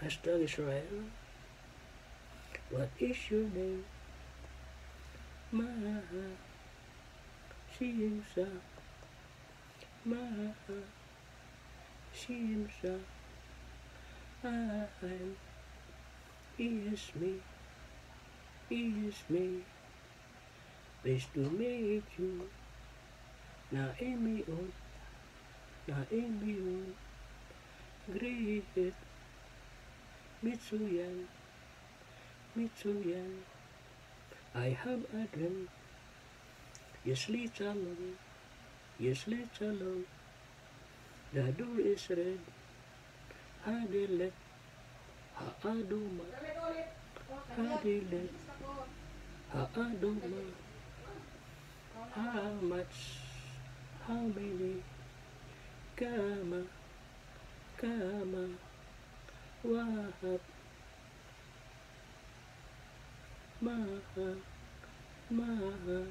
Hashtag Israel. What is your name? Maha Shimsa. Maha Shimsa. I'm is me. Is me. Pleased to meet you. Naimion. Naimion. Greet. Mitsuyan. Mitsuyan. I have a dream. Yes, let's alone. Yes, let's alone. The door is red. Hadilet. Haaduma. Hadilet. Haaduma. How much? How many? Kama. Kama. Wahab. Maha. Maha.